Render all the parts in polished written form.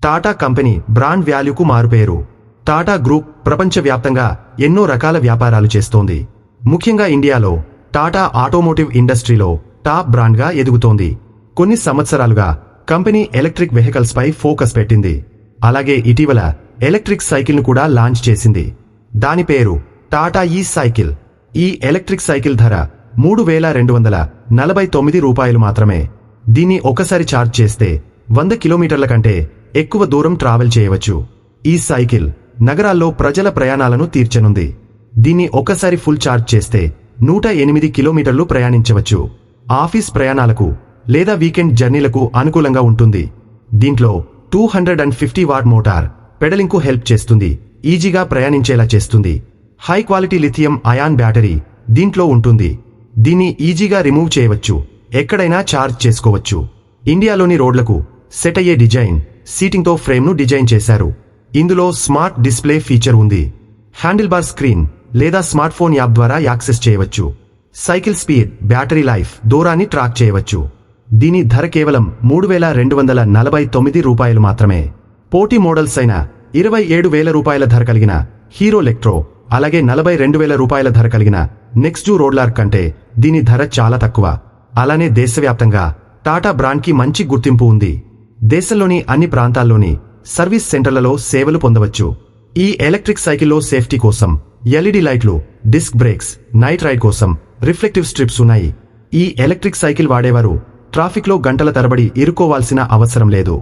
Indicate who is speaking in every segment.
Speaker 1: Tata company brand వాల్యూకు మారుపేరు. Tata group ప్రపంచవ్యాప్తంగా ఎన్నో రకాల వ్యాపారాలు చేస్తోంది. ముఖ్యంగా ఇండియాలో టాటా ఆటోమోటివ్ ఇండస్ట్రీలో టాప్ బ్రాండ్గా ఎదుగుతోంది. కొన్ని సంవత్సరాలుగా కంపెనీ ఎలక్ట్రిక్ వెహికల్స్ పై ఫోకస్ పెట్టింది. అలాగే ఇటీవల ఎలక్ట్రిక్ సైకిల్ను కూడా లాంచ్ చేసింది. దాని పేరు టాటా ఈ సైకిల్. ఈ ఎలక్ట్రిక్ సైకిల్ ధర 3249 రూపాయలు మాత్రమే. దీన్ని ఒకసారి ఛార్జ్ చేస్తే 100 కిలోమీటర్ల కంటే ఎక్కువ దూరం ట్రావెల్ చేయవచ్చు. ఈ సైకిల్ నగరాల్లో ప్రజల ప్రయాణాలను తీర్చనుంది. దీన్ని ఒకసారి ఫుల్ ఛార్జ్ చేస్తే 108 కిలోమీటర్లు ప్రయాణించవచ్చు. ఆఫీస్ ప్రయాణాలకు లేదా వీకెండ్ జర్నీలకు అనుకూలంగా ఉంటుంది. దీంట్లో 250 వాట్ మోటార్ పెడలింగ్కు హెల్ప్ చేస్తుంది. ఈజీగా ప్రయాణించేలా చేస్తుంది. High quality lithium ion battery దీంట్లో ఉంటుంది. దీన్ని ఈజీగా రిమూవ్ చేయవచ్చు. ఎక్కడైనా ఛార్జ్ చేసుకోవచ్చు. ఇండియాలోని రోడ్లకు సెట్ అయ్యే డిజైన్ సీటింగ్తో ఫ్రేమ్ను డిజైన్ చేశారు. ఇందులో స్మార్ట్ డిస్ప్లే ఫీచర్ ఉంది. హ్యాండిల్ బార్ స్క్రీన్ లేదా స్మార్ట్ ఫోన్ యాప్ ద్వారా యాక్సెస్ చేయవచ్చు. సైకిల్ స్పీడ్, బ్యాటరీ లైఫ్, దూరాన్ని ట్రాక్ చేయవచ్చు. దీని ధర కేవలం 3249 రూపాయలు మాత్రమే. పోటీ మోడల్స్ అయిన 27,000 రూపాయల ధర కలిగిన హీరో ఎలక్ట్రో, అలాగే 42,000 రూపాయల ధర కలిగిన నెక్స్ట్ రోడ్లార్ కంటే దీని ధర చాలా తక్కువ. అలానే దేశవ్యాప్తంగా టాటా బ్రాండ్కి మంచి గుర్తింపు ఉంది. దేశంలోని అన్ని ప్రాంతాల్లోని సర్వీస్ సెంటర్లలో సేవలు పొందవచ్చు. ఈ ఎలక్ట్రిక్ సైకిల్లో సేఫ్టీ కోసం ఎల్ఈడి లైట్లు, డిస్క్ బ్రేక్స్, నైట్ రైడ్ కోసం రిఫ్లెక్టివ్ స్ట్రిప్స్ ఉన్నాయి. ఈ ఎలక్ట్రిక్ సైకిల్ వాడేవారు ట్రాఫిక్లో గంటల తరబడి ఇరుక్కోవాల్సిన అవసరం లేదు.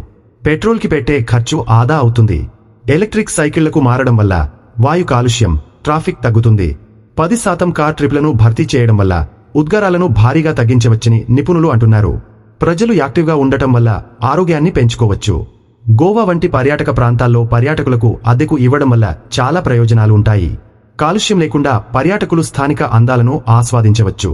Speaker 1: పెట్రోల్కి పెట్టే ఖర్చు ఆదా అవుతుంది. ఎలక్ట్రిక్ సైకిళ్లకు మారడం వల్ల వాయు కాలుష్యం, ట్రాఫిక్ తగ్గుతుంది. 10% కార్ ట్రిప్లను భర్తీ చేయడం వల్ల ఉద్గారాలను భారీగా తగ్గించవచ్చని నిపుణులు అంటున్నారు. ప్రజలు యాక్టివ్గా ఉండటం వల్ల ఆరోగ్యాన్ని పెంచుకోవచ్చు. గోవా వంటి పర్యాటక ప్రాంతాల్లో పర్యాటకులకు అద్దెకు ఇవ్వడం వల్ల చాలా ప్రయోజనాలు ఉంటాయి. కాలుష్యం లేకుండా పర్యాటకులు స్థానిక అందాలను ఆస్వాదించవచ్చు.